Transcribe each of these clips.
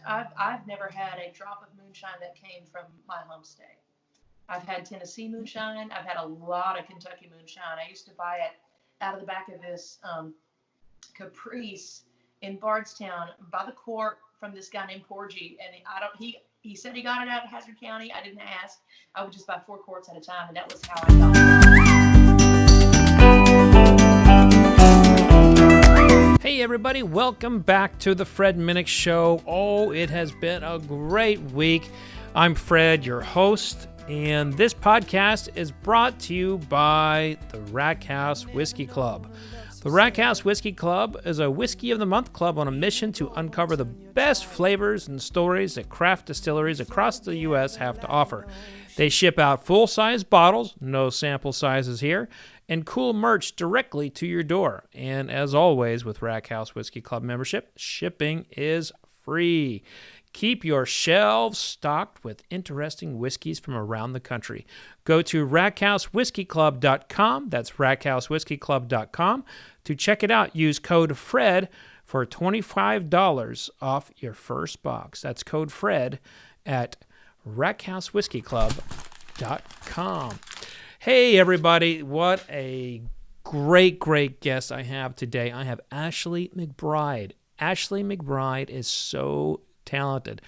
I've never had a drop of moonshine that came from my home state. I've had Tennessee moonshine. I've had a lot of Kentucky moonshine. I used to buy it out of the back of this Caprice in Bardstown by the cork from this guy named Porgy, and I don't he said he got it out of Hazard County. I didn't ask. I would just buy 4 quarts at a time, and that was how I got it. Hey everybody, welcome back to the Fred Minnick Show. Oh, it has been a great week. I'm Fred, your host, and this podcast is brought to you by the Rack House Whiskey Club. The Rack House Whiskey Club is a Whiskey of the Month club on a mission to uncover the best flavors and stories that craft distilleries across the U.S. have to offer. They ship out full-size bottles, no sample sizes here, and cool merch directly to your door. And as always with Rack House Whiskey Club membership, shipping is free. Keep your shelves stocked with interesting whiskeys from around the country. Go to rackhousewhiskeyclub.com, that's rackhousewhiskeyclub.com, to check it out. Use code FRED for $25 off your first box. That's code FRED at rackhousewhiskeyclub.com. Hey everybody, what a great guest I have today. I have Ashley McBryde. Ashley McBryde is so talented.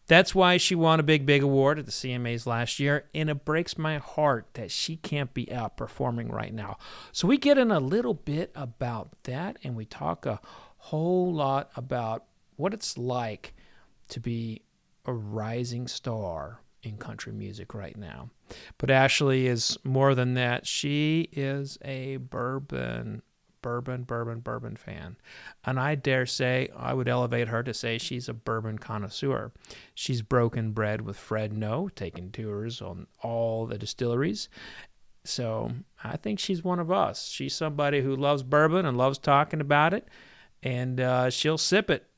That's why she won a big award at the CMAs last year, and it breaks my heart that she can't be out performing right now. So we get in a little bit about that, and we talk a whole lot about what it's like to be a rising star in country music right now. But Ashley is more than that. She is a bourbon fan. And I dare say, I would elevate her to say she's a bourbon connoisseur. She's broken bread with Fred No, taking tours on all the distilleries. So I think she's one of us. She's somebody who loves bourbon and loves talking about it. And she'll sip it.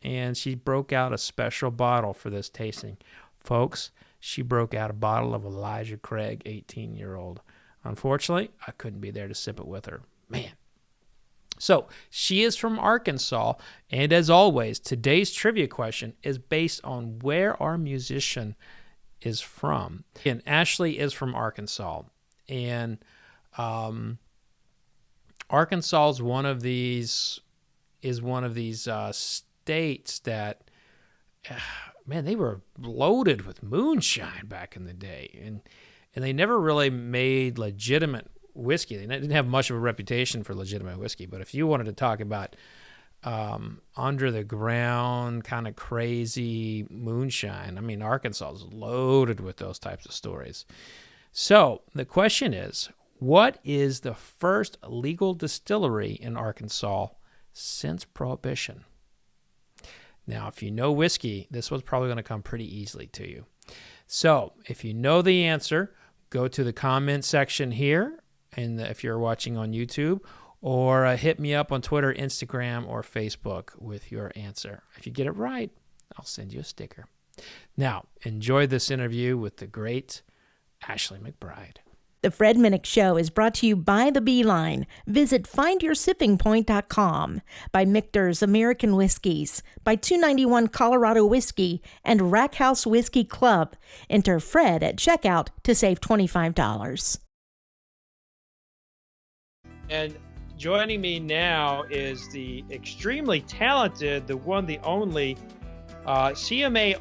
And she broke out a special bottle for this tasting. Folks, she broke out a bottle of Elijah Craig, 18-year-old. Unfortunately, I couldn't be there to sip it with her. Man. So, she is from Arkansas, and as always, today's trivia question is based on where our musician is from. And Ashley is from Arkansas, and Arkansas is one of these states that, man, they were loaded with moonshine back in the day, and they never really made legitimate whiskey. They didn't have much of a reputation for legitimate whiskey, but if you wanted to talk about under the ground kind of crazy moonshine, I mean, Arkansas is loaded with those types of stories. So the question is, what is the first legal distillery in Arkansas since Prohibition? Now, if you know whiskey, this was probably going to come pretty easily to you. So if you know the answer, go to the comment section here, and if you're watching on YouTube, or hit me up on Twitter, Instagram, or Facebook with your answer. If you get it right, I'll send you a sticker. Now, enjoy this interview with the great Ashley McBryde. The Fred Minnick Show is brought to you by The Beeline. Visit findyoursippingpoint.com, by Michter's American Whiskies, by 291 Colorado Whiskey, and Rack House Whiskey Club. Enter Fred at checkout to save $25. And joining me now is the extremely talented, the one, the only CMA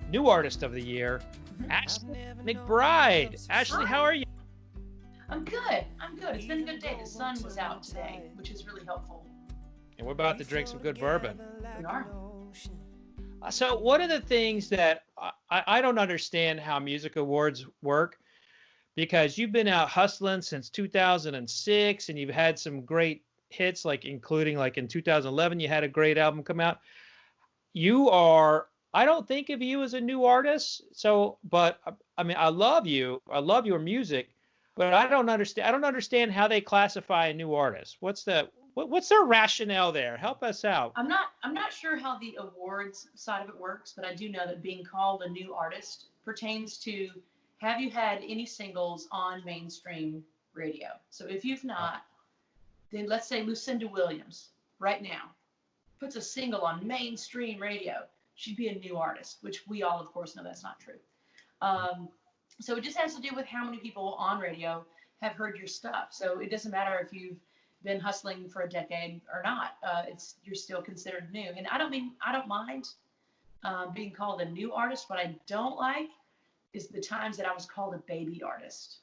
New Artist of the Year, Ashley McBryde. Ashley, how are you? I'm good. It's been a good day. The sun was out today, which is really helpful. And we're about to drink some good bourbon. We are. So one of the things that I don't understand how music awards work, because you've been out hustling since 2006, and you've had some great hits, including in 2011, you had a great album come out. I don't think of you as a new artist. But I mean, I love you. I love your music, but I don't understand how they classify a new artist. What's their rationale there? Help us out. I'm not sure how the awards side of it works, but I do know that being called a new artist pertains to, have you had any singles on mainstream radio? So if you've not, then let's say Lucinda Williams right now. puts a single on mainstream radio, she'd be a new artist, which we all, of course, know that's not true. So it just has to do with how many people on radio have heard your stuff. So it doesn't matter if you've been hustling for a decade or not. You're still considered new. And I don't mind being called a new artist. What I don't like is the times that I was called a baby artist.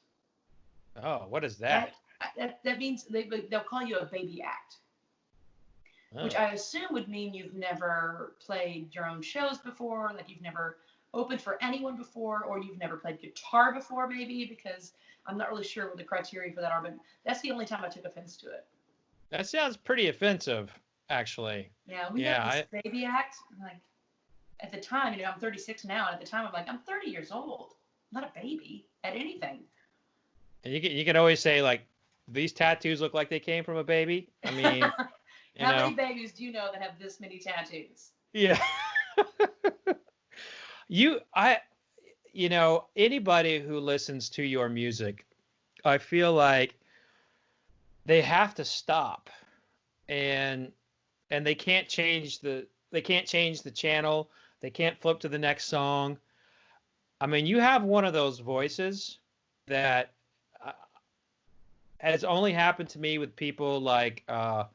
Oh, what is that? That means they'll call you a baby act, which I assume would mean you've never played your own shows before, like you've never opened for anyone before, or you've never played guitar before, maybe, because I'm not really sure what the criteria for that are, but that's the only time I took offense to it. That sounds pretty offensive, actually. Yeah, we have this baby act. Like, at the time, I'm 36 now, and at the time, I'm like, I'm 30 years old. I'm not a baby at anything. And you can always say, like, these tattoos look like they came from a baby. I mean, how many babies do you know that have this many tattoos? Yeah. Anybody who listens to your music, I feel like they have to stop, and they can't change the channel. They can't flip to the next song. I mean, you have one of those voices that has only happened to me with people like Conway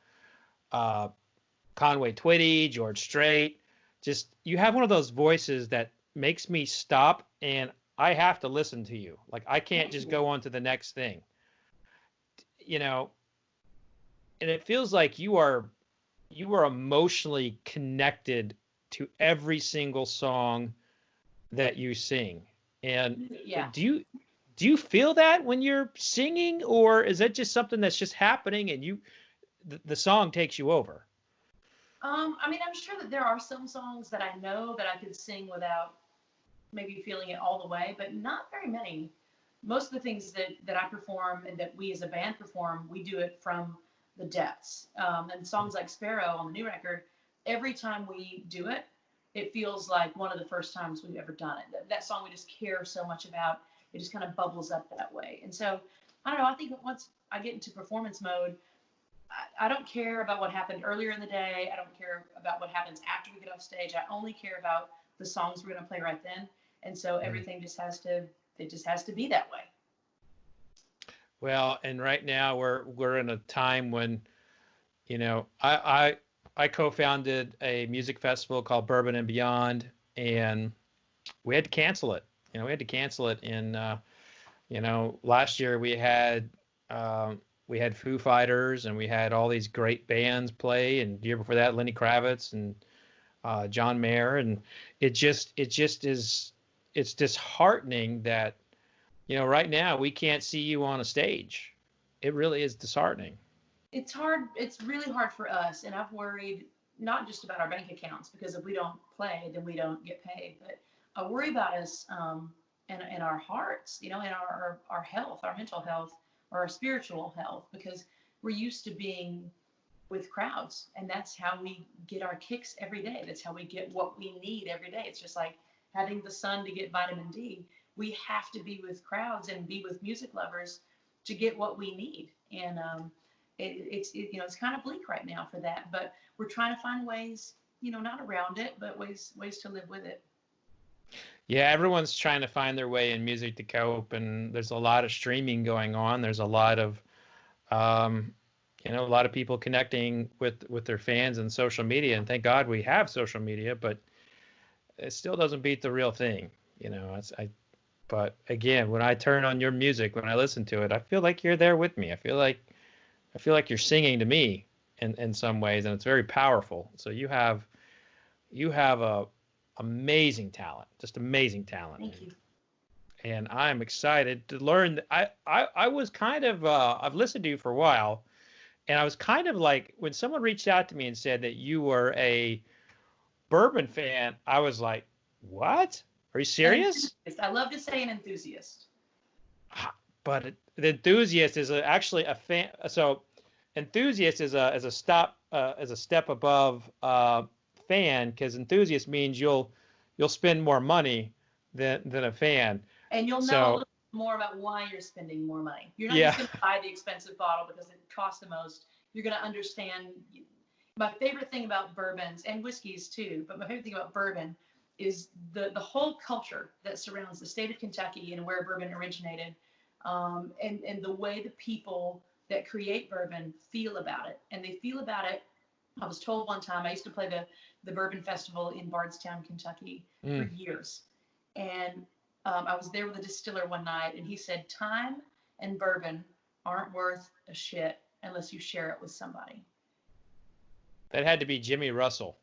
Twitty, George Strait. Just, you have one of those voices that makes me stop, and I have to listen to you. Like, I can't just go on to the next thing. And it feels like you are emotionally connected to every single song that you sing. And do you feel that when you're singing, or is that just something that's just happening and the song takes you over? I mean, I'm sure that there are some songs that I know that I could sing without maybe feeling it all the way, but not very many. Most of the things that I perform and that we as a band perform, we do it from the depths. And songs like Sparrow on the new record, every time we do it, it feels like one of the first times we've ever done it. That song we just care so much about, it just kind of bubbles up that way. And so, I don't know, I think once I get into performance mode, I don't care about what happened earlier in the day. I don't care about what happens after we get off stage. I only care about the songs we're going to play right then. And so everything just has to be that way. Well, and right now we're in a time when, I co-founded a music festival called Bourbon and Beyond, and we had to cancel it. We had to cancel it in, last year we had Foo Fighters, and we had all these great bands play, and the year before that, Lenny Kravitz and John Mayer, and it's disheartening that, right now we can't see you on a stage. It really is disheartening. It's hard. It's really hard for us, and I've worried not just about our bank accounts, because if we don't play, then we don't get paid, but I worry about us and our hearts, and our health, our mental health, or our spiritual health, because we're used to being with crowds, and that's how we get our kicks every day. That's how we get what we need every day. It's just like having the sun to get vitamin D. We have to be with crowds and be with music lovers to get what we need. And it's kind of bleak right now for that, but we're trying to find ways, not around it, but ways to live with it. Yeah, everyone's trying to find their way in music to cope, and there's a lot of streaming going on. There's a lot of, a lot of people connecting with their fans and social media, and thank God we have social media, but it still doesn't beat the real thing. But again, when I turn on your music, when I listen to it, I feel like you're there with me. I feel like you're singing to me in some ways, and it's very powerful. So you have a amazing talent, just amazing talent. Thank you. And I'm excited to learn. I was kind of, I've listened to you for a while, and I was kind of like, when someone reached out to me and said that you were a Bourbon fan, I was like, what? Are you serious? I love to say an enthusiast. But the enthusiast is actually a fan. So enthusiast is a step above fan, because enthusiast means you'll spend more money than a fan. And you'll know a little more about why you're spending more money. You're not just going to buy the expensive bottle because it costs the most. You're going to understand My favorite thing about bourbons and whiskeys too, but my favorite thing about bourbon is the whole culture that surrounds the state of Kentucky and where bourbon originated, and the way the people that create bourbon feel about it. And they feel about it. I was told one time, I used to play the Bourbon Festival in Bardstown, Kentucky for years. And I was there with a distiller one night, and he said, time and bourbon aren't worth a shit unless you share it with somebody. That had to be Jimmy Russell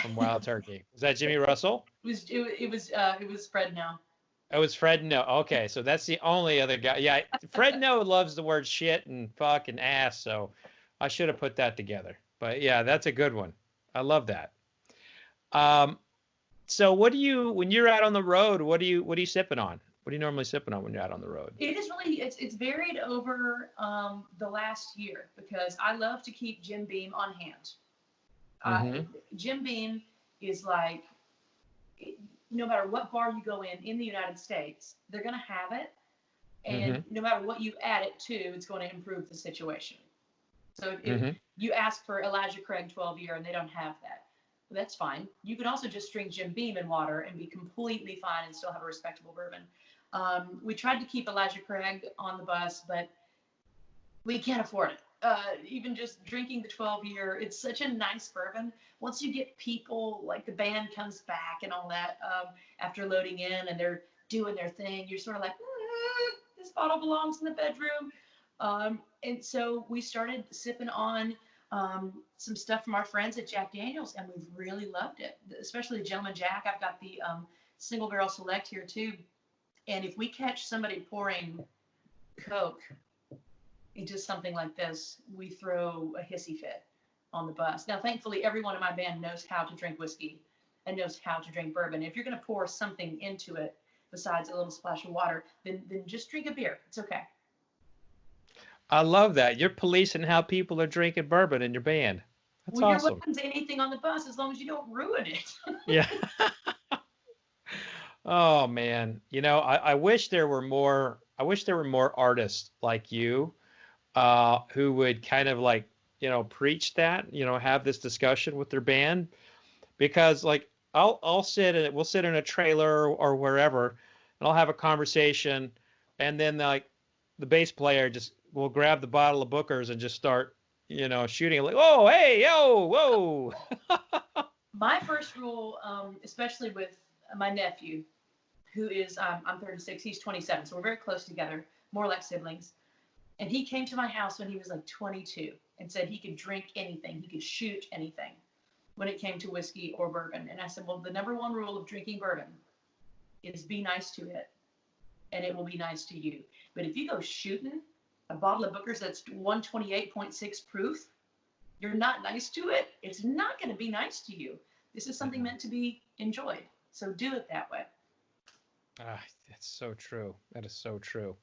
from Wild Turkey. Was that Jimmy Russell? It was Fred now. Oh, it was Fred No. Okay, so that's the only other guy. Yeah, Fred No loves the word shit and fuck and ass, so I should have put that together. But yeah, that's a good one. I love that. So what do you, when you're out on the road, what are you sipping on? What are you normally sipping on when you're out on the road? It is really, it's varied over the last year because I love to keep Jim Beam on hand. Jim Beam is like, no matter what bar you go in the United States, they're going to have it. And no matter what you add it to, it's going to improve the situation. So if you ask for Elijah Craig 12 year and they don't have that, well, that's fine. You can also just drink Jim Beam in water and be completely fine and still have a respectable bourbon. We tried to keep Elijah Craig on the bus, but we can't afford it. Even just drinking the 12 year, it's such a nice bourbon. Once you get people, like the band comes back and all that, after loading in and they're doing their thing, you're sort of like, this bottle belongs in the bedroom. And so we started sipping on some stuff from our friends at Jack Daniel's, and we've really loved it, especially the Gentleman Jack. I've got the single barrel select here too. And if we catch somebody pouring Coke into something like this, we throw a hissy fit on the bus. Now, thankfully, everyone in my band knows how to drink whiskey and knows how to drink bourbon. If you're going to pour something into it besides a little splash of water, then just drink a beer. It's okay. I love that. You're policing how people are drinking bourbon in your band. That's awesome. You're welcome to anything on the bus as long as you don't ruin it. Yeah. Oh man, I wish there were more. I wish there were more artists like you, who would kind of like, preach that, have this discussion with their band, because like we'll sit in a trailer or wherever, and I'll have a conversation, and then like the bass player just will grab the bottle of Booker's and just start, shooting it like, oh, hey, yo, whoa. My first rule, especially with my nephew, who is, I'm 36, he's 27, so we're very close together, more like siblings. And he came to my house when he was like 22 and said he could drink anything, he could shoot anything when it came to whiskey or bourbon. And I said, well, the number one rule of drinking bourbon is be nice to it, and it will be nice to you. But if you go shooting a bottle of Booker's that's 128.6 proof, you're not nice to it, it's not going to be nice to you. This is something meant to be enjoyed. So do it that way. That's so true. That is so true.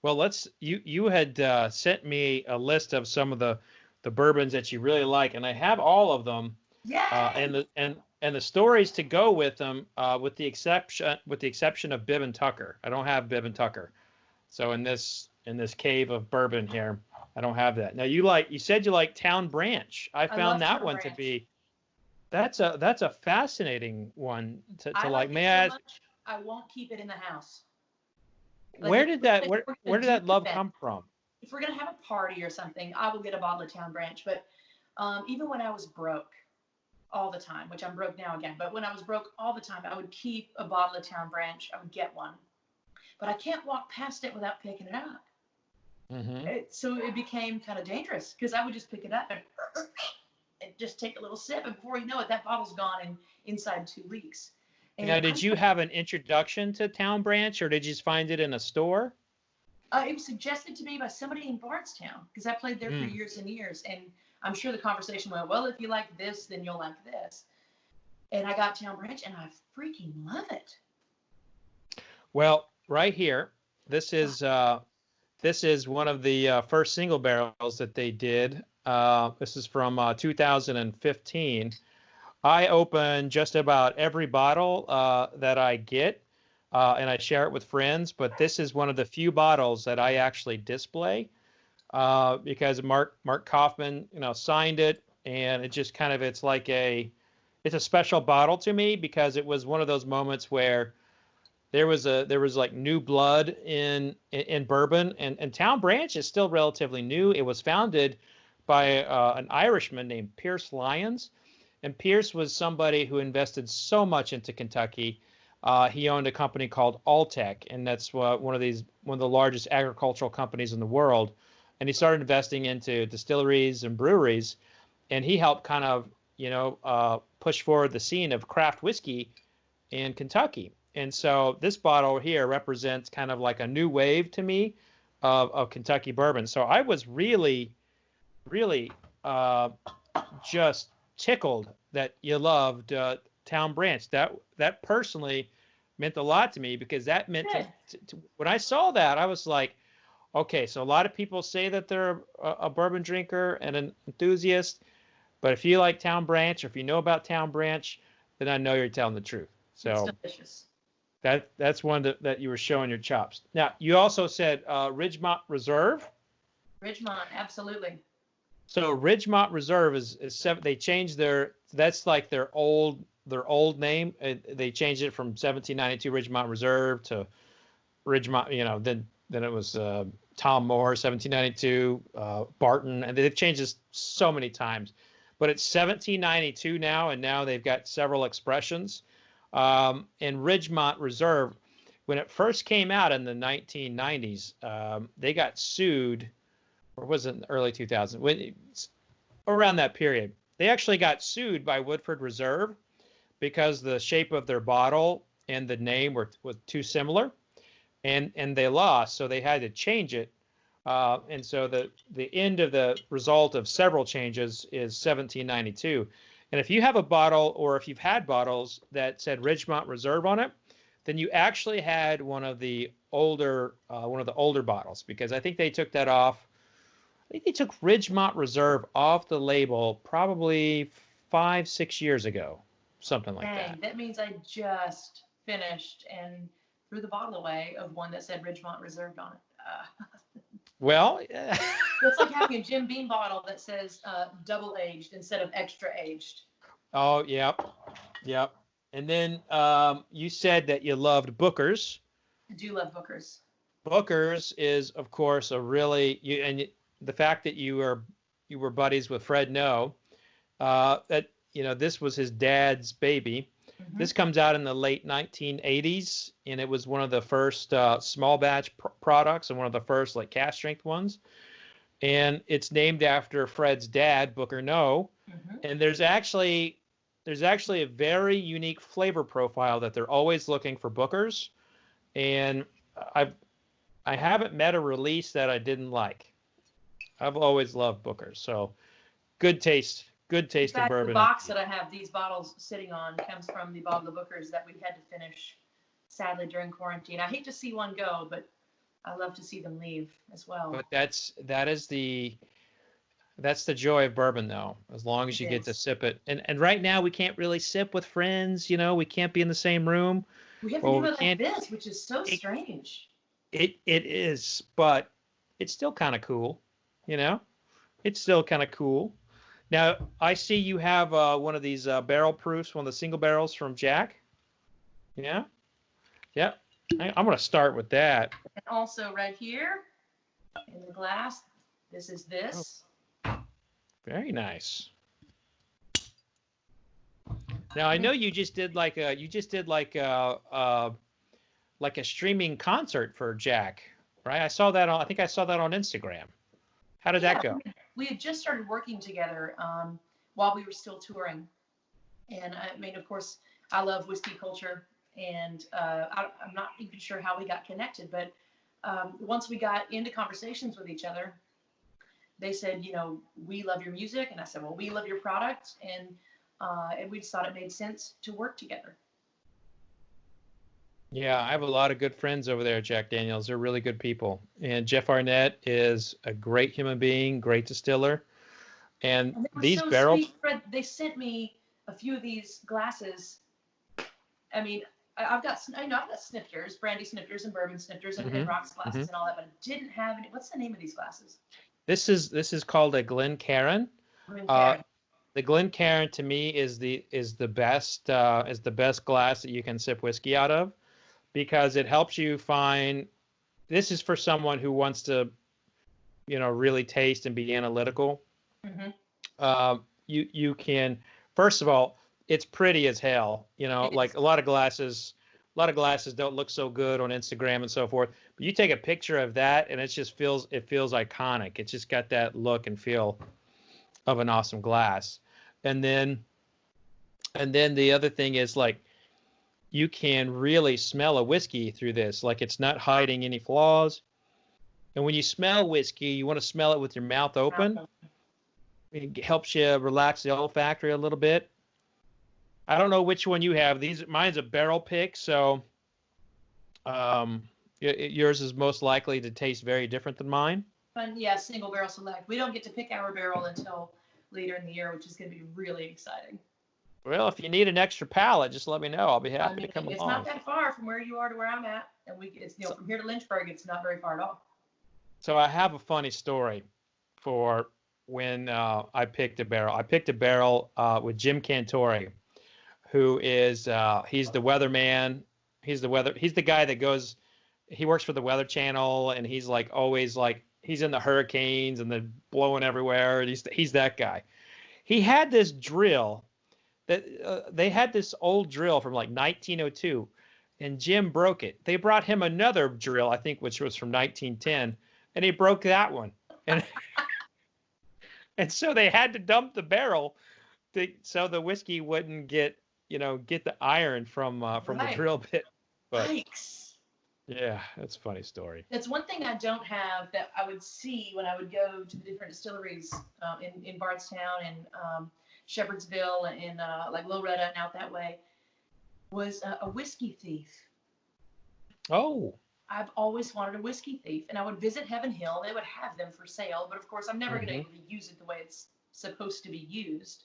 Well, you had sent me a list of some of the bourbons that you really like, and I have all of them. Yeah. And the stories to go with them, with the exception of Bibb and Tucker. I don't have Bibb and Tucker. So in this cave of bourbon here, I don't have that. Now you said you like Town Branch. I found that one to be, that's a fascinating one to like. May I ask? I won't keep it in the house. Like where did that love come from? If we're gonna have a party or something, I will get a bottle of Town Branch. But even when I was broke all the time, which I'm broke now again, but when I was broke all the time, I would keep a bottle of Town Branch. I would get one, but I can't walk past it without picking it up. So it became kind of dangerous because I would just pick it up and just take a little sip, and before you know it, that bottle's gone inside 2 weeks. And now, did you have an introduction to Town Branch, or did you just find it in a store? It was suggested to me by somebody in Bardstown because I played there for years and years. And I'm sure the conversation went, well, if you like this, then you'll like this. And I got Town Branch, and I freaking love it. Well, right here, this is one of the first single barrels that they did. This is from 2015. I open just about every bottle that I get, and I share it with friends. But this is one of the few bottles that I actually display because Mark Kaufman, signed it, and it just kind of it's a special bottle to me because it was one of those moments where there was like new blood in bourbon, and Town Branch is still relatively new. It was founded by an Irishman named Pierce Lyons, and Pierce was somebody who invested so much into Kentucky. He owned a company called Alltech, and that's one of the largest agricultural companies in the world. And he started investing into distilleries and breweries, and he helped kind of push forward the scene of craft whiskey in Kentucky. And so this bottle here represents kind of like a new wave to me of Kentucky bourbon. So I was really, really just tickled that you loved Town Branch. That personally meant a lot to me because that meant when I saw that, I was like, okay, so a lot of people say that they're a bourbon drinker and an enthusiast, but if you like Town Branch or if you know about Town Branch, then I know you're telling the truth. So it's delicious. That's one that you were showing your chops. Now, you also said Ridgemont Reserve. Ridgemont, absolutely. So Ridgemont Reserve is they changed that's like their old name. They changed it from 1792 Ridgemont Reserve to Ridgemont, then it was Tom Moore 1792, Barton, and they've changed this so many times. But it's 1792 now, and now they've got several expressions. And Ridgemont Reserve, when it first came out in the 1990s, they got sued, or was it in the early 2000s? Around that period, they actually got sued by Woodford Reserve because the shape of their bottle and the name were too similar, and they lost, so they had to change it. And so the end of the result of several changes is 1792. And if you have a bottle, or if you've had bottles that said Ridgemont Reserve on it, then you actually had one of the older bottles, because I think they took that off. I think they took Ridgemont Reserve off the label probably 5-6 years ago, something like that. That means I just finished and threw the bottle away of one that said Ridgemont Reserve on it. Well, it's like having a Jim Beam bottle that says double aged instead of extra aged. Oh, yep. And then you said that you loved Booker's. I do love Booker's. Booker's is, of course, the fact that you were buddies with Fred No, that this was his dad's baby. Mm-hmm. This comes out in the late 1980s, and it was one of the first small batch products and one of the first like cask strength ones. And it's named after Fred's dad, Booker No. Mm-hmm. And there's actually a very unique flavor profile that they're always looking for Booker's. And I haven't met a release that I didn't like. I've always loved Booker's. So good taste in bourbon. The box that I have these bottles sitting on comes from the bottle of Booker's that we had to finish, sadly, during quarantine. I hate to see one go, but I love to see them leave as well. But that's the joy of bourbon, though, as long as you get to sip it. And right now we can't really sip with friends. We can't be in the same room. We have to do it like this, which is so strange. It is, but it's still kind of cool. It's still kind of cool. Now, I see you have one of these barrel proofs, one of the single barrels from Jack. Yeah? Yeah. I'm going to start with that. And also right here in the glass, this is this. Oh. Very nice. Now, I know you just did like a streaming concert for Jack, right? I think I saw that on Instagram. How did that go? We had just started working together while we were still touring. And I mean, of course, I love whiskey culture, and I'm not even sure how we got connected, but once we got into conversations with each other, they said, we love your music. And I said, well, we love your product. And we just thought it made sense to work together. Yeah, I have a lot of good friends over there at Jack Daniel's. They're really good people. And Jeff Arnett is a great human being, great distiller. And these so barrels... Sweet, Fred, they sent me a few of these glasses. I mean, I've got snifters, brandy snifters and bourbon snifters and rocks glasses and all that, but I didn't have any. What's the name of these glasses? This is called a Glencairn. The Glencairn to me is the best glass that you can sip whiskey out of, because it helps you find. This is for someone who wants to, really taste and be analytical. Mm-hmm. You can, first of all, it's pretty as hell. Like a lot of glasses don't look so good on Instagram and so forth. But you take a picture of that, and it feels iconic. It's just got that look and feel of an awesome glass. And then the other thing is, like, you can really smell a whiskey through this. Like, it's not hiding any flaws. And when you smell whiskey, you want to smell it with your mouth open. It helps you relax the olfactory a little bit. I don't know which one you have. Mine's a barrel pick, so yours is most likely to taste very different than mine. Yeah, single barrel select. We don't get to pick our barrel until later in the year, which is going to be really exciting. Well, if you need an extra pallet, just let me know. I'll be happy to come along. It's not that far from where you are to where I'm at, and from here to Lynchburg, it's not very far at all. So I have a funny story for when I picked a barrel. I picked a barrel with Jim Cantori, who is he's the weatherman. He's the guy that goes. He works for the Weather Channel, and he's like always like he's in the hurricanes and the blowing everywhere. And he's that guy. He had this drill that they had this old drill from like 1902, and Jim broke it. They brought him another drill, I think, which was from 1910, and he broke that one. And and so they had to dump the barrel so the whiskey wouldn't get the iron from the drill bit. But Yikes. Yeah, that's a funny story. That's one thing I don't have that I would see when I would go to the different distilleries in Bardstown and Shepherdsville and like Loretta and out that way, was a whiskey thief. Oh. I've always wanted a whiskey thief, and I would visit Heaven Hill. They would have them for sale, but of course I'm never going to be able to use it the way it's supposed to be used.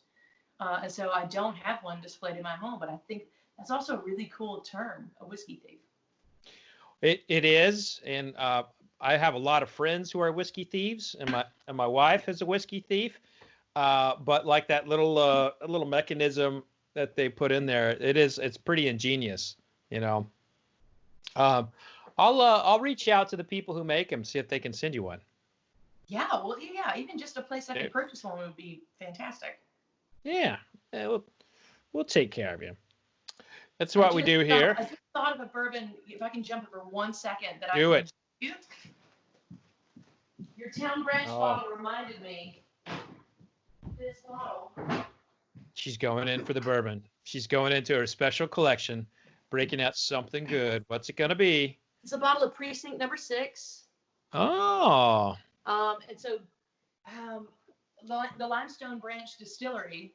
And so I don't have one displayed in my home, but I think that's also a really cool term, a whiskey thief. It is, and I have a lot of friends who are whiskey thieves, and my wife is a whiskey thief. But like that little mechanism that they put in there, it's pretty ingenious, I'll reach out to the people who make them, see if they can send you one. Yeah, well, yeah, even just a place I could purchase one would be fantastic. Yeah, we'll take care of you. That's what we do here. I just thought of a bourbon, if I can jump it for 1 second. Do it. Your Town Branch bottle reminded me. This bottle. She's going in for the bourbon. She's going into her special collection, breaking out something good. What's it going to be? It's a bottle of Precinct Number 6. Oh. And so the Limestone Branch Distillery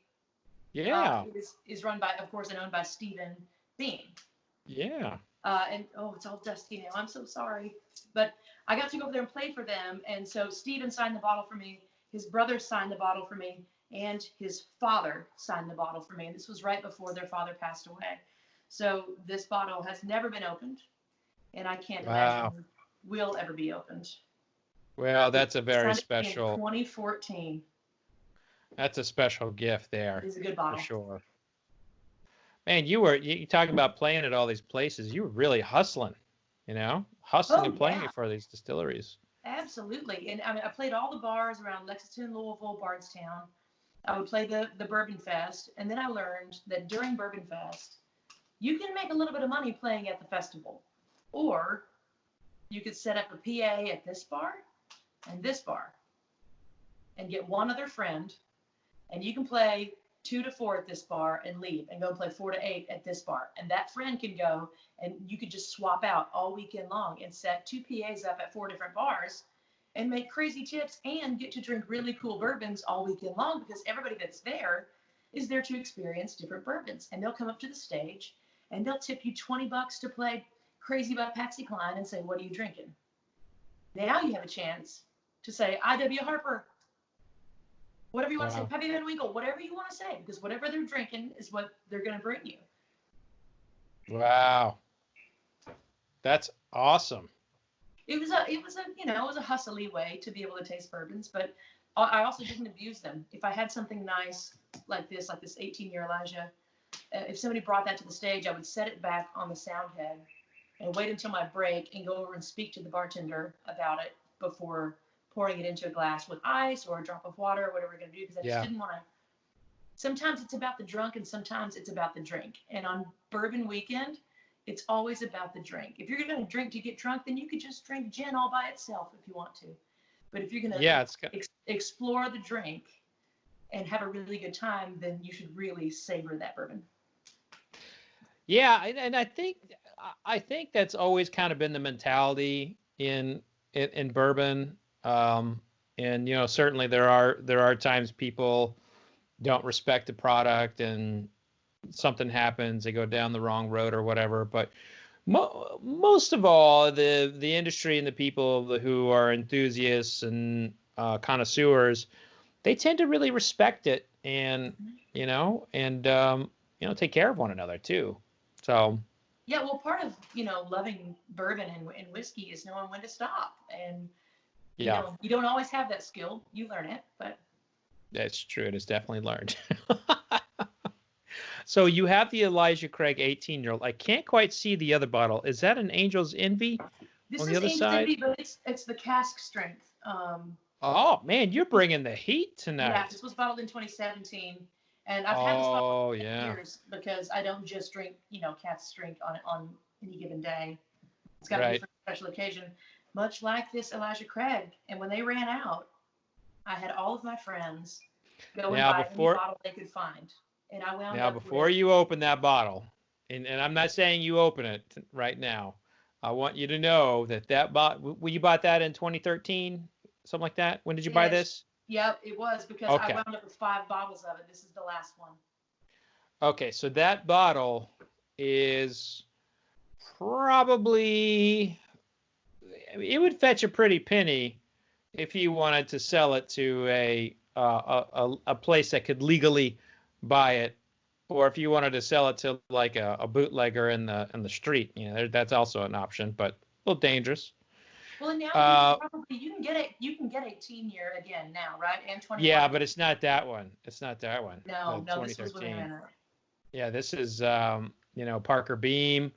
is run by, of course, and owned by Stephen Bean. Yeah. And it's all dusty now. I'm so sorry. But I got to go over there and play for them. And so Stephen signed the bottle for me. His brother signed the bottle for me. And his father signed the bottle for me. And this was right before their father passed away. So this bottle has never been opened. And I can't imagine will ever be opened. Well, that's a very special. In 2014. That's a special gift there. It is a good bottle. For sure. Man, you talking about playing at all these places. You were really hustling, hustling and playing for these distilleries. Absolutely. And I played all the bars around Lexington, Louisville, Bardstown. I would play the Bourbon Fest. And then I learned that during Bourbon Fest, you can make a little bit of money playing at the festival. Or you could set up a PA at this bar and this bar and get one other friend, and you can play 2 to 4 at this bar and leave and go play 4 to 8 at this bar. And that friend can go and you could just swap out all weekend long and set 2 PAs up at 4 different bars and make crazy tips and get to drink really cool bourbons all weekend long, because everybody that's there is there to experience different bourbons. And they'll come up to the stage and they'll tip you $20 to play Crazy about Patsy Cline and say, "What are you drinking?" Now you have a chance to say I.W. Harper, whatever you want to say, Pappy Van Winkle, whatever you want to say, because whatever they're drinking is what they're going to bring you. Wow, that's awesome. It was a hustly way to be able to taste bourbons, but I also didn't abuse them. If I had something nice like this 18-year Elijah, if somebody brought that to the stage, I would set it back on the sound head and wait until my break and go over and speak to the bartender about it before pouring it into a glass with ice or a drop of water or whatever we're going to do, because I just didn't want to. Sometimes it's about the drunk and sometimes it's about the drink. And on bourbon weekend, it's always about the drink. If you're going to drink to get drunk, then you could just drink gin all by itself if you want to. But if you're going to explore the drink and have a really good time, then you should really savor that bourbon. Yeah, and I think that's always kind of been the mentality in bourbon. And certainly there are times people don't respect the product and something happens, they go down the wrong road or whatever. But most of all, the industry and the people who are enthusiasts and connoisseurs, they tend to really respect it and take care of one another too. So yeah, well, part of loving bourbon and whiskey is knowing when to stop, and you don't always have that skill. You learn it, but that's true. It is definitely learned. So you have the Elijah Craig 18-year-old. I can't quite see the other bottle. Is that an Angel's Envy on the other side? Envy, but it's the cask strength. Oh man, you're bringing the heat tonight. Yeah, this was bottled in 2017, and I've had this bottle for years because I don't just drink cask strength on any given day. It's got to be for a special occasion. Much like this Elijah Craig, and when they ran out, I had all of my friends go and buy any bottle they could find. And I wound up before you open that bottle, and I'm not saying you open it right now, I want you to know that bottle, you bought that in 2013, something like that? When did you buy this? Yep, it was because I wound up with 5 bottles of it. This is the last one. Okay, so that bottle is probably, it would fetch a pretty penny if you wanted to sell it to a place that could legally buy it, or if you wanted to sell it to like a bootlegger in the street, that's also an option, but a little dangerous. Well, and now you can get 18-year again now, right? And 21. Yeah, but it's not that one. No, this was when I ran out. Yeah, this is Parker Beam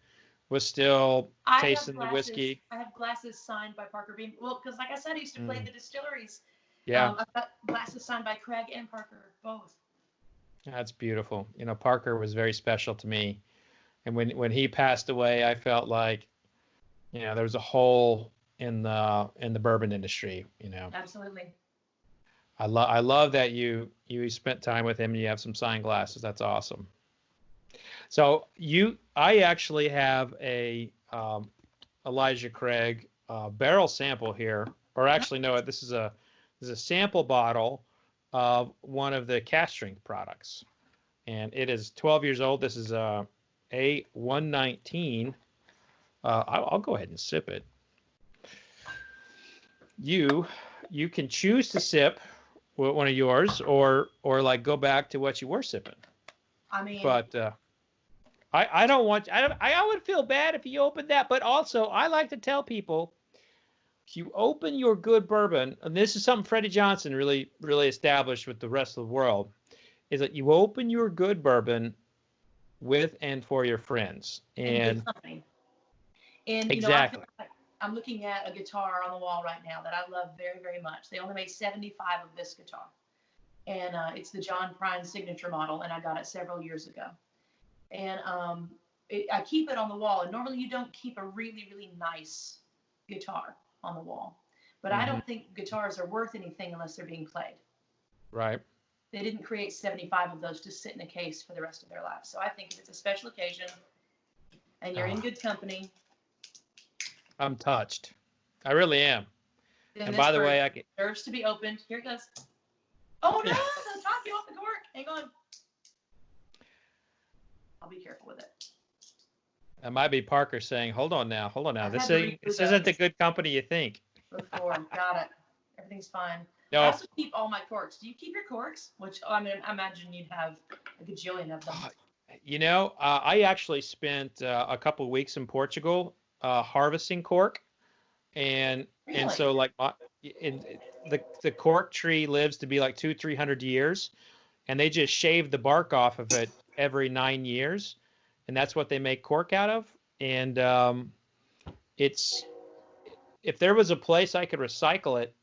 was still tasting the whiskey. I have glasses signed by Parker Beam. Well, because like I said, I used to play the distilleries. Yeah. I've got glasses signed by Craig and Parker, both. That's beautiful. Parker was very special to me. And when he passed away, I felt like, there was a hole in the bourbon industry, Absolutely. I love that you spent time with him and you have some signed glasses. That's awesome. So I actually have a Elijah Craig barrel sample here, or actually no, this is a sample bottle of one of the cask strength products, and it is 12 years old. This is a 119. I'll go ahead and sip it. You can choose to sip one of yours, or like go back to what you were sipping. I mean, but I would feel bad if you opened that, but also I like to tell people, if you open your good bourbon, and this is something Freddie Johnson really, really established with the rest of the world, is that you open your good bourbon with and for your friends. And exactly. I'm looking at a guitar on the wall right now that I love very, very much. They only made 75 of this guitar. And it's the John Prine signature model, and I got it several years ago. And I keep it on the wall. And normally you don't keep a really, really nice guitar on the wall. But I don't think guitars are worth anything unless they're being played. Right. They didn't create 75 of those to sit in a case for the rest of their lives. So I think if it's a special occasion and you're in good company. I'm touched. I really am. And by the way, I deserves to be opened. Here it goes. Oh no, the top you off the cork. Hang on. I'll be careful with it. That might be Parker saying, hold on now. This isn't the good company you think. Before, got it. Everything's fine. No. I also keep all my corks. Do you keep your corks? Which, I imagine you'd have a gajillion of them. I actually spent a couple of weeks in Portugal harvesting cork. And so like the cork tree lives to be like 200-300 years, and they just shave the bark off of it every 9 years, and that's what they make cork out of. And it's if there was a place I could recycle it,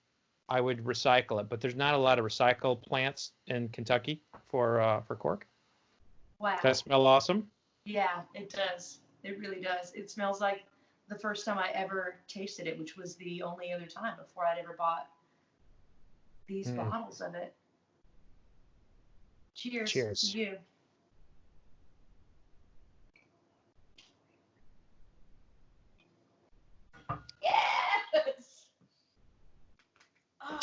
I would recycle it. But there's not a lot of recycled plants in Kentucky for cork. Wow. Does that smell awesome? Yeah, it does. It really does. It smells like the first time I ever tasted it, which was the only other time before I'd ever bought these bottles of it. Cheers. Cheers. To you. Yes! Oh.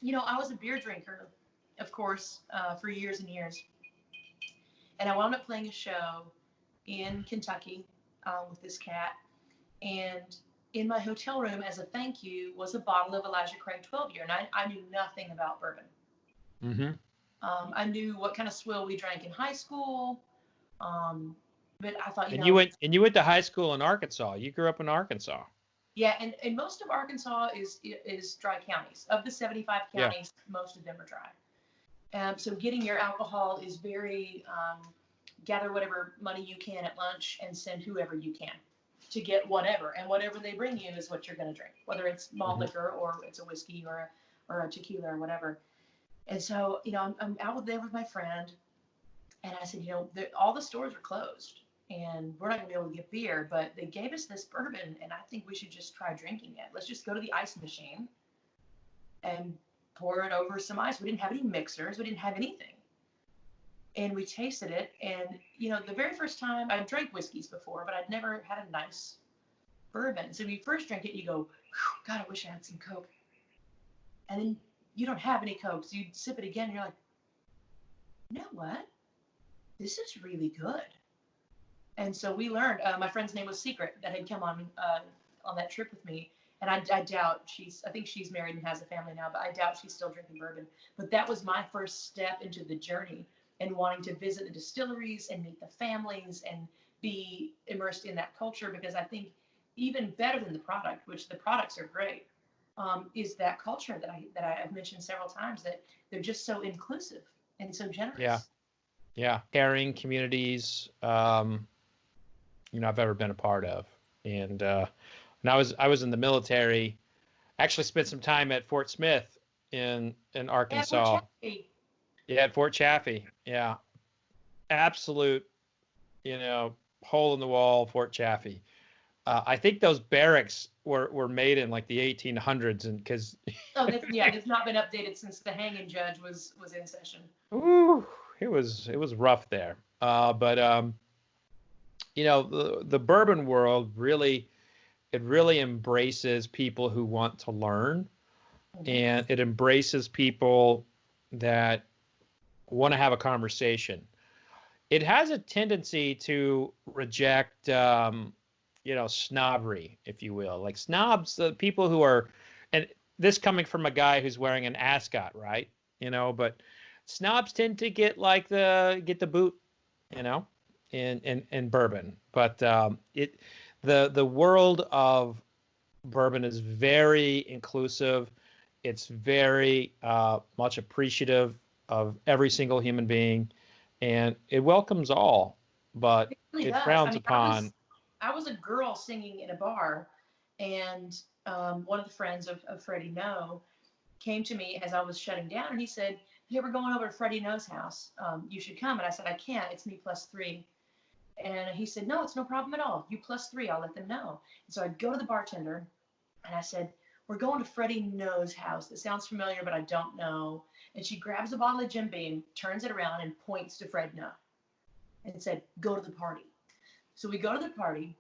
You know, I was a beer drinker, of course, for years and years. And I wound up playing a show in Kentucky with this cat. And in my hotel room, as a thank you, was a bottle of Elijah Craig 12-year. And I knew nothing about bourbon. Mm-hmm. I knew what kind of swill we drank in high school. But I thought, you went to high school in Arkansas. You grew up in Arkansas. Yeah, and most of Arkansas is dry counties. Of the 75 counties, most of them are dry. So getting your alcohol is very gather whatever money you can at lunch and send whoever you can to get whatever. And whatever they bring you is what you're going to drink, whether it's malt liquor or it's a whiskey or a tequila or whatever. And so, I'm out there with my friend, and I said, all the stores are closed, and we're not going to be able to get beer, but they gave us this bourbon, and I think we should just try drinking it. Let's just go to the ice machine and pour it over some ice. We didn't have any mixers. We didn't have anything. And we tasted it. And, the very first time I drank whiskeys before, but I'd never had a nice bourbon. So when you first drink it, you go, God, I wish I had some Coke. And then you don't have any Coke. So you sip it again. And you're like, you know what? This is really good. And so we learned, my friend's name was Secret that had come on that trip with me. And I doubt I think she's married and has a family now, but I doubt she's still drinking bourbon. But that was my first step into the journey and wanting to visit the distilleries and meet the families and be immersed in that culture, because I think even better than the product, which the products are great, is that culture that I've mentioned several times, that they're just so inclusive and so generous. Yeah. Caring communities, I've ever been a part of. And when I was in the military, actually spent some time at Fort Smith in Arkansas. At Fort Chaffee. Yeah. Absolute, hole in the wall Fort Chaffee. I think those barracks were made in like the 1800s, and because they've not been updated since the hanging judge was in session. Ooh, it was rough there. But the bourbon world really embraces people who want to learn, and it embraces people that want to have a conversation. It has a tendency to reject, snobbery, if you will, like snobs, the people who are, and this coming from a guy who's wearing an ascot, right? But snobs tend to get the boot, in bourbon. But the world of bourbon is very inclusive. It's very much appreciative of every single human being, and it welcomes all, but it frowns upon. I was a girl singing in a bar, and one of the friends of Freddie No came to me as I was shutting down, and he said, "Hey, we're going over to Freddie No's house. You should come." And I said, "I can't. It's me +3." And he said, "No, it's no problem at all. You +3. I'll let them know." And so I go to the bartender, and I said, "We're going to Freddie No's house. That sounds familiar, but I don't know." And she grabs a bottle of Jim Beam, turns it around, and points to Fred No, and said, "Go to the party." So we go to the party.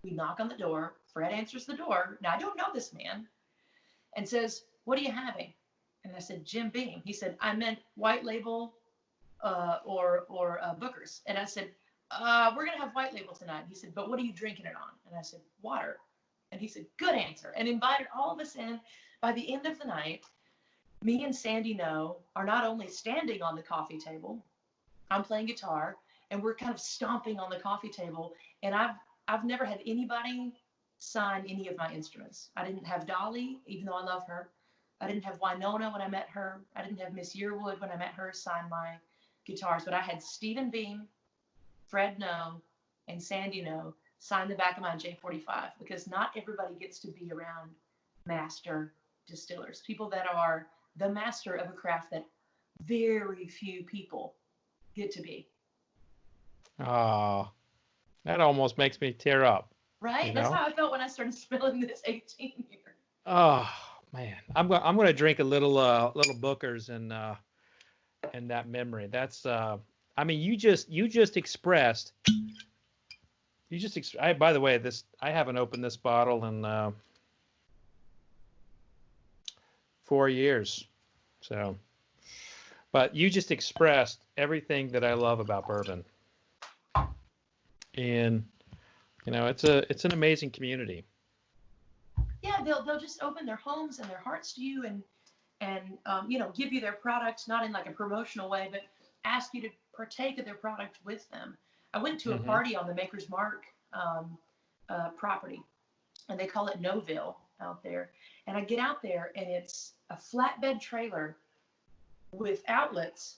We knock on the door. Fred answers the door. Now, I don't know this man, and says, "What are you having?" And I said, "Jim Beam." He said, "I meant White Label or Booker's." And I said, "We're going to have White Label tonight." He said, "But what are you drinking it on?" And I said, "Water." And he said, "Good answer," and invited all of us in. By the end of the night, me and Sandy No are not only standing on the coffee table, I'm playing guitar, and we're kind of stomping on the coffee table. And I've never had anybody sign any of my instruments. I didn't have Dolly, even though I love her. I didn't have Winona when I met her. I didn't have Miss Yearwood when I met her sign my guitars, but I had Stephen Beam, Fred No, and Sandy No sign the back of my J45, because not everybody gets to be around master distillers, people that are the master of a craft that very few people get to be. Oh, that almost makes me tear up. Right? You That's know? how I felt when I started spilling this 18 year. Oh man, I'm gonna drink a little Booker's and that memory. That's I mean, you just expressed. By the way, I haven't opened this bottle in 4 years, so. But you just expressed everything that I love about bourbon, and it's an amazing community. Yeah, they'll just open their homes and their hearts to you, and give you their product, not in like a promotional way, but ask you to partake of their product with them. I went to a party on the Maker's Mark property, and they call it Noville out there. And I get out there, and it's a flatbed trailer with outlets,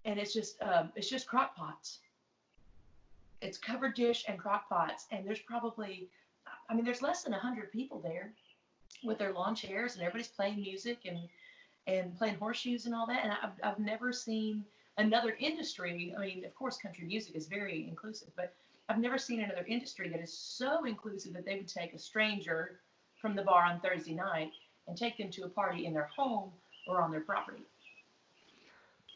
and it's just crock pots. It's covered dish and crock pots, and there's probably, I mean, there's less than 100 people there with their lawn chairs, and everybody's playing music and playing horseshoes and all that. And I've never seen another industry. I mean, of course, country music is very inclusive, but I've never seen another industry that is so inclusive that they would take a stranger from the bar on Thursday night and take them to a party in their home or on their property.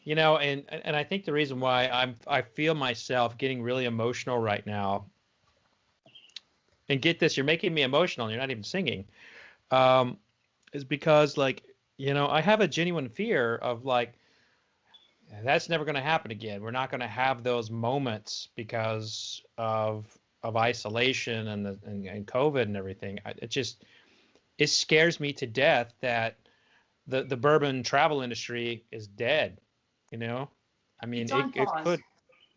And I think the reason why I feel myself getting really emotional right now, and get this, you're making me emotional, and you're not even singing, is because I have a genuine fear of that's never going to happen again. We're not going to have those moments because of isolation and COVID and everything. It scares me to death that the bourbon travel industry is dead. I mean, it could.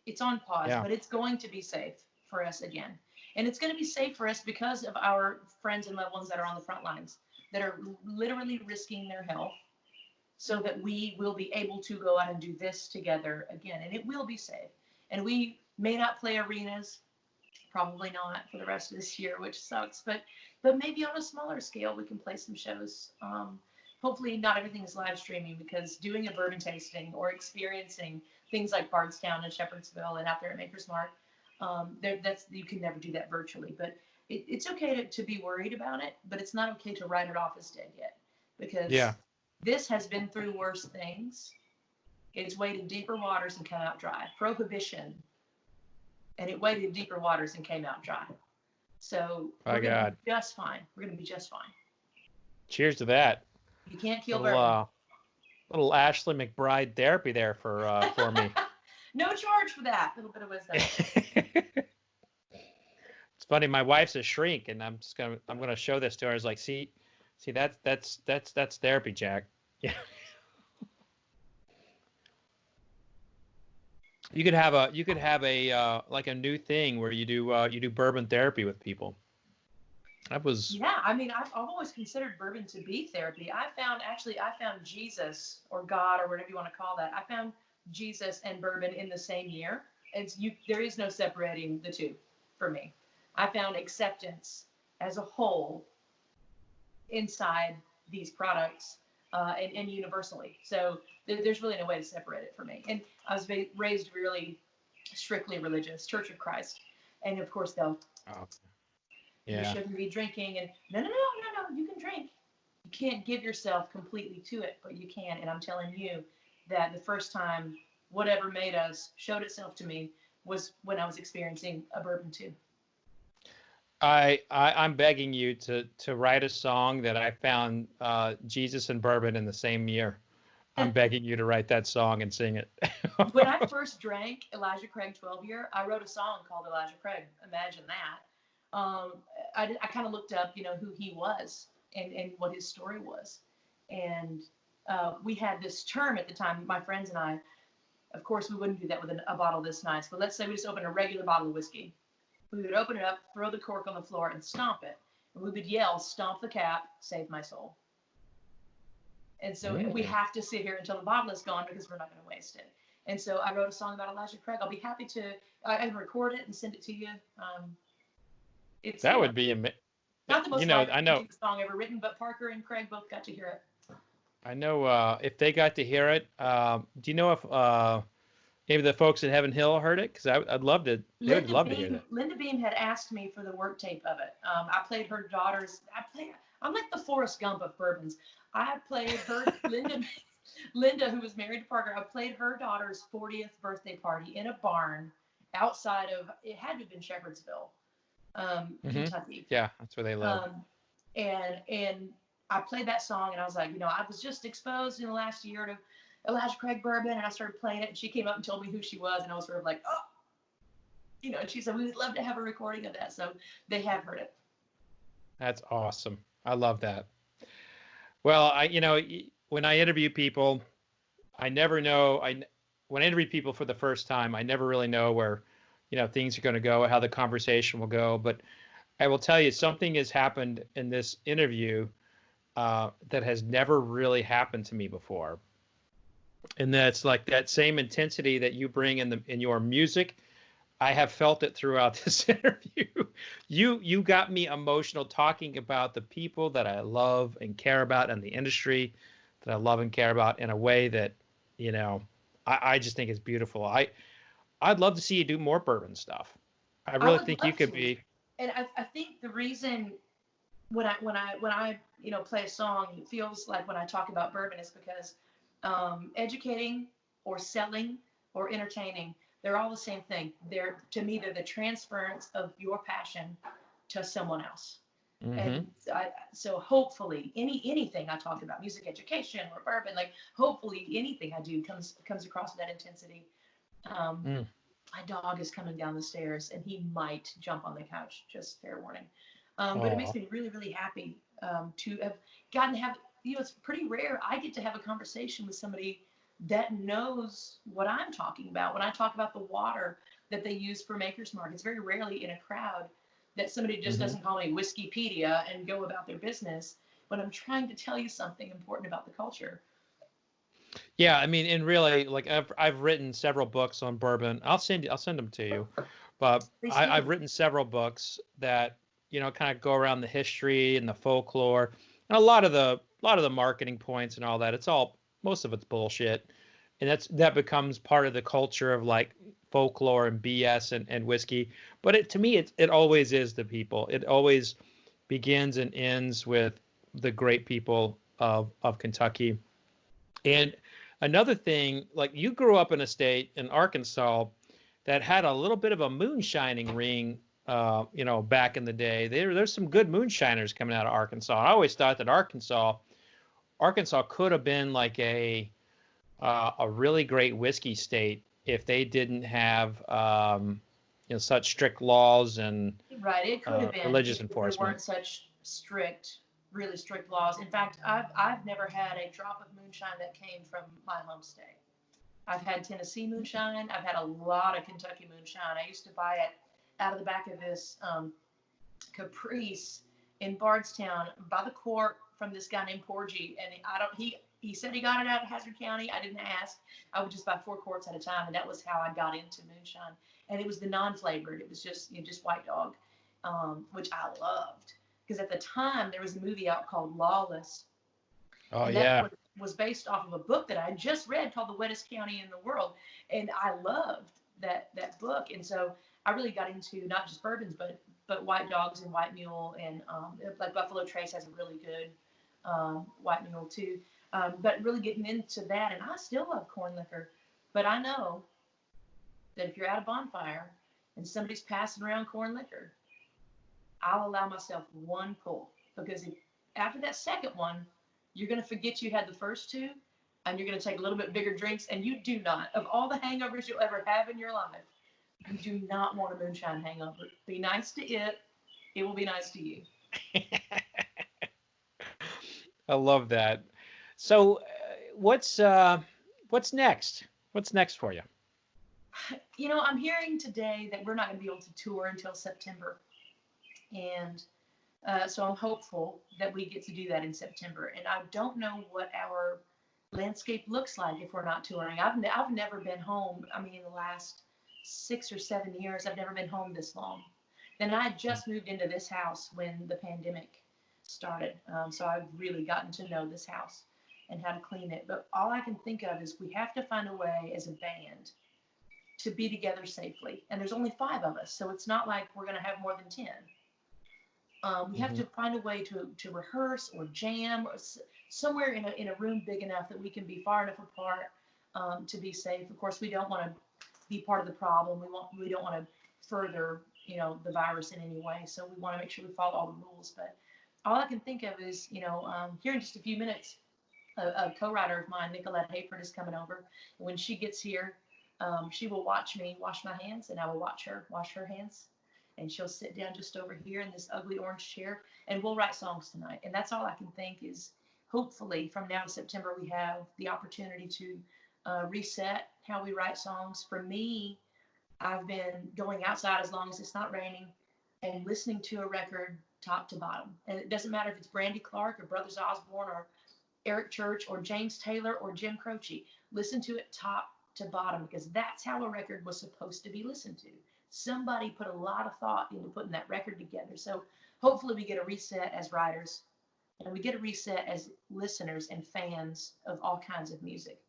It's on pause, Yeah. but it's going to be safe for us again. And it's going to be safe for us because of our friends and loved ones that are on the front lines, that are literally risking their health so that we will be able to go out and do this together again. And it will be safe. And we may not play arenas, probably not for the rest of this year, which sucks, but maybe on a smaller scale, we can play some shows. Hopefully not everything is live streaming, because doing a bourbon tasting or experiencing things like Bardstown and Shepherdsville and out there at Maker's Mark, you can never do that virtually. But it's okay to be worried about it, but it's not okay to write it off as dead yet, because this has been through worse things. It's waded deeper waters and come out dry. Prohibition, and it waded deeper waters and came out dry. So we're going to be just fine. We're going to be just fine. Cheers to that. You can't kill bourbon. Little Ashley McBryde therapy there for me. No charge for that. A little bit of wisdom. It's funny. My wife's a shrink, and I'm gonna show this to her. I was like, see, that's therapy, Jack. Yeah. You could have a like a new thing where you do bourbon therapy with people. Yeah, I mean, I've always considered bourbon to be therapy. I found Jesus, or God, or whatever you want to call that. I found Jesus and bourbon in the same year. There is no separating the two for me. I found acceptance as a whole inside these products, and universally. So there's really no way to separate it for me. And I was raised really strictly religious, Church of Christ, and of course they'll. Oh. Yeah. You shouldn't be drinking, and no, you can drink. You can't give yourself completely to it, but you can. And I'm telling you that the first time whatever made us showed itself to me was when I was experiencing a bourbon too. I'm begging you to write a song that I found Jesus and bourbon in the same year. I'm begging you to write that song and sing it. When I first drank Elijah Craig 12 year, I wrote a song called Elijah Craig. Imagine that. I kind of looked up, who he was and what his story was. And we had this term at the time, my friends and I. Of course, we wouldn't do that with a bottle this nice, but let's say we just opened a regular bottle of whiskey. We would open it up, throw the cork on the floor, and stomp it. And we would yell, "Stomp the cap, save my soul." And so we have to sit here until the bottle is gone because we're not going to waste it. And so I wrote a song about Elijah Craig. I'll be happy to I can record it and send it to you. That would be not the most I know song ever written, but Parker and Craig both got to hear it. I know if they got to hear it. Do you know if maybe the folks at Heaven Hill heard it? Because I'd love to. They would love to hear that. Linda Beam had asked me for the work tape of it. I played her daughter's. I'm like the Forrest Gump of bourbons. I played her Linda, who was married to Parker. I played her daughter's 40th birthday party in a barn outside of. It had to have been Shepherdsville, Kentucky. Yeah, that's where they live. And I played that song, and I was like, I was just exposed in the last year to Elijah Craig Bourbon, and I started playing it, and she came up and told me who she was, and I was sort of like, oh, and she said, we would love to have a recording of that. So they have heard it. That's awesome. I love that. Well, when I interview people, I never know. When I interview people for the first time, I never really know where, things are going to go, how the conversation will go. But I will tell you, something has happened in this interview that has never really happened to me before. And that's like that same intensity that you bring in your music. I have felt it throughout this interview. You got me emotional talking about the people that I love and care about and the industry that I love and care about in a way that, I just think is beautiful. I'd love to see you do more bourbon stuff. I really think you could be. And I think the reason when I play a song, it feels like when I talk about bourbon is because educating or selling or entertaining, they're all the same thing. To me, they're the transference of your passion to someone else. Mm-hmm. And so hopefully anything I talk about, music education or bourbon, like hopefully anything I do comes across that intensity. My dog is coming down the stairs and he might jump on the couch, just fair warning. But it makes me really, really happy to have gotten to have, it's pretty rare. I get to have a conversation with somebody that knows what I'm talking about. When I talk about the water that they use for Maker's Mark, it's very rarely in a crowd that somebody just doesn't call me Whiskeypedia and go about their business. But I'm trying to tell you something important about the culture. Yeah, I mean, and really, like I've written several books on bourbon. I'll send them to you. But I've written several books that kind of go around the history and the folklore, and a lot of the marketing points and all that. Most of it's bullshit, and that becomes part of the culture of like folklore and BS and whiskey. But to me, it always is the people. It always begins and ends with the great people of Kentucky. And another thing, like you grew up in a state in Arkansas that had a little bit of a moonshining ring, back in the day. There's some good moonshiners coming out of Arkansas. I always thought that Arkansas could have been like a really great whiskey state if they didn't have such strict laws and right. It could have been religious if enforcement. There weren't such really strict laws. In fact, I've never had a drop of moonshine that came from my home state. I've had Tennessee moonshine. I've had a lot of Kentucky moonshine. I used to buy it out of the back of this Caprice in Bardstown by the cork from this guy named Porgy, and he said he got it out of Hazard County. I didn't ask. I would just buy 4 quarts at a time, and that was how I got into moonshine. And it was the non-flavored. It was just White Dog, which I loved because at the time there was a movie out called Lawless. Oh, and yeah. That was based off of a book that I just read called The Wettest County in the World, and I loved that book. And so I really got into not just bourbons, but White Dogs and White Mule, and like Buffalo Trace has a really good White Mule too. But really getting into that, and I still love corn liquor, but I know that if you're at a bonfire and somebody's passing around corn liquor, I'll allow myself one pull, because after that second one, you're going to forget you had the first 2, and you're going to take a little bit bigger drinks, and you do not, of all the hangovers you'll ever have in your life, you do not want a moonshine hangover. Be nice to it. It will be nice to you. I love that. So what's next? What's next for you? I'm hearing today that we're not going to be able to tour until September. And So I'm hopeful that we get to do that in September. And I don't know what our landscape looks like if we're not touring. I've never been home. I mean, in the last 6 or 7 years, I've never been home this long. Then I had just moved into this house when the pandemic started. So I've really gotten to know this house and how to clean it. But all I can think of is we have to find a way as a band to be together safely. And there's only 5 of us, so it's not like we're going to have more than 10. We have to find a way to rehearse or jam or somewhere in a room big enough that we can be far enough apart to be safe. Of course, we don't want to be part of the problem. We don't want to further, the virus in any way. So we want to make sure we follow all the rules. But all I can think of is, here in just a few minutes, a co-writer of mine, Nicolette Hayford, is coming over. And when she gets here, she will watch me wash my hands, and I will watch her wash her hands. And she'll sit down just over here in this ugly orange chair, and we'll write songs tonight. And that's all I can think is, hopefully from now to September, we have the opportunity to reset how we write songs. For me, I've been going outside as long as it's not raining and listening to a record top to bottom. And it doesn't matter if it's Brandy Clark or Brothers Osborne or Eric Church or James Taylor or Jim Croce. Listen to it top to bottom, because that's how a record was supposed to be listened to. Somebody put a lot of thought into putting that record together. So hopefully we get a reset as writers, and we get a reset as listeners and fans of all kinds of music,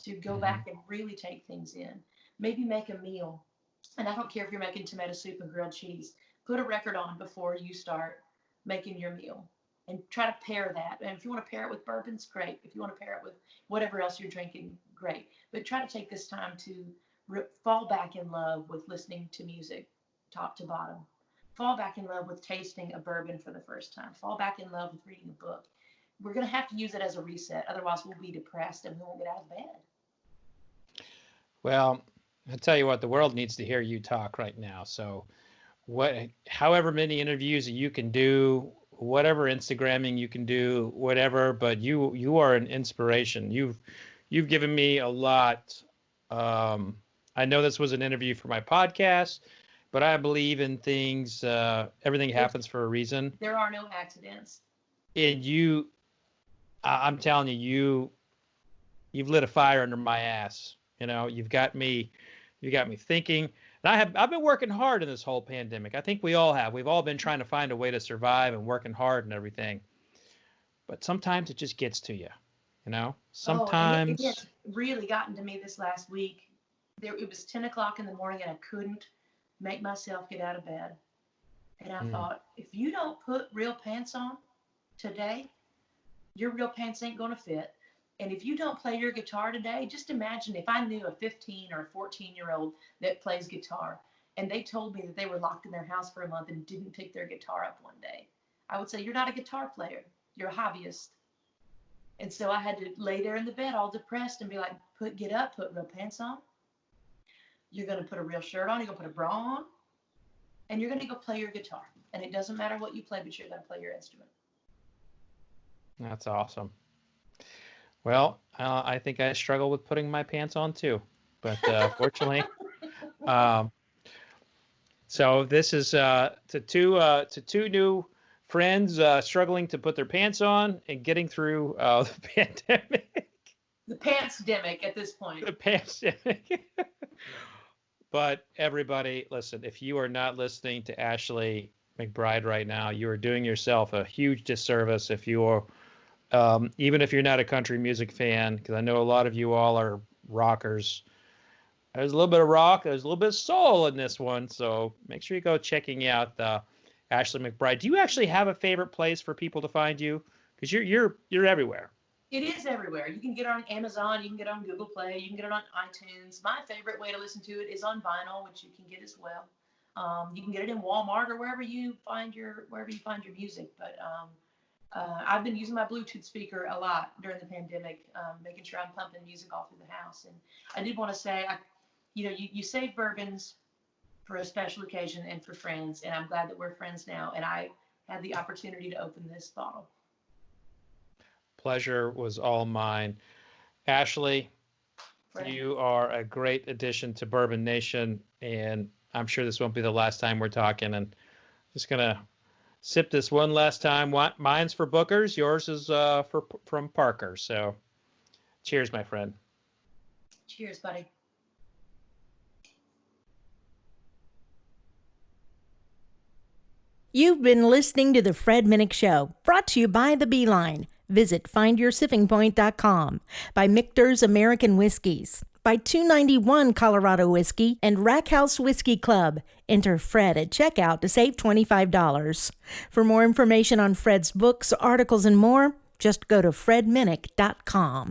to go back and really take things in. Maybe make a meal. And I don't care if you're making tomato soup and grilled cheese. Put a record on before you start making your meal, and try to pair that. And if you want to pair it with bourbons, great. If you want to pair it with whatever else you're drinking, great. But try to take this time to fall back in love with listening to music top to bottom. Fall back in love with tasting a bourbon for the first time. Fall back in love with reading a book. We're going to have to use it as a reset. Otherwise, we'll be depressed and we won't get out of bed. Well, I'll tell you what, the world needs to hear you talk right now. So however many interviews you can do, whatever Instagramming you can do, whatever, but you are an inspiration. You've given me a lot. I know this was an interview for my podcast, but I believe in things. Everything happens for a reason. There are no accidents. And I'm telling you, you've lit a fire under my ass. You've got me thinking. And I've been working hard in this whole pandemic. I think we all have. We've all been trying to find a way to survive and working hard and everything. But sometimes it just gets to you. Sometimes it has really gotten to me this last week. It was 10 o'clock in the morning and I couldn't make myself get out of bed. And I thought, if you don't put real pants on today, your real pants ain't going to fit. And if you don't play your guitar today, just imagine if I knew a 15 or a 14-year-old that plays guitar and they told me that they were locked in their house for a month and didn't pick their guitar up one day. I would say, you're not a guitar player. You're a hobbyist. And so I had to lay there in the bed all depressed and be like, get up, put real pants on. You're going to put a real shirt on. You're going to put a bra on. And you're going to go play your guitar. And it doesn't matter what you play, but you're going to play your instrument. That's awesome. Well, I think I struggle with putting my pants on too. But fortunately, so this is to two new friends struggling to put their pants on and getting through the pandemic. The pants-demic at this point. The pants-demic. But everybody, listen, if you are not listening to Ashley McBryde right now, you are doing yourself a huge disservice if you are, even if you're not a country music fan, because I know a lot of you all are rockers. There's a little bit of rock, there's a little bit of soul in this one, so make sure you go checking out Ashley McBryde. Do you actually have a favorite place for people to find you? Because you're everywhere. It is everywhere. You can get it on Amazon. You can get it on Google Play. You can get it on iTunes. My favorite way to listen to it is on vinyl, which you can get as well. You can get it in Walmart or wherever you find your music. But I've been using my Bluetooth speaker a lot during the pandemic, making sure I'm pumping music all through the house. And I did want to say, you save bourbons for a special occasion and for friends, and I'm glad that we're friends now. And I had the opportunity to open this bottle. Pleasure was all mine. Ashley, Friend. You are a great addition to Bourbon Nation, and I'm sure this won't be the last time we're talking. And just gonna sip this one last time. Mine's for Booker's. Yours is from Parker. So cheers, my friend. Cheers, buddy. You've been listening to The Fred Minnick Show, brought to you by The Beeline. Visit findyoursippingpoint.com, by Michter's American Whiskies, by 291 Colorado Whiskey, and Rack House Whiskey Club. Enter Fred at checkout to save $25. For more information on Fred's books, articles, and more, just go to fredminnick.com.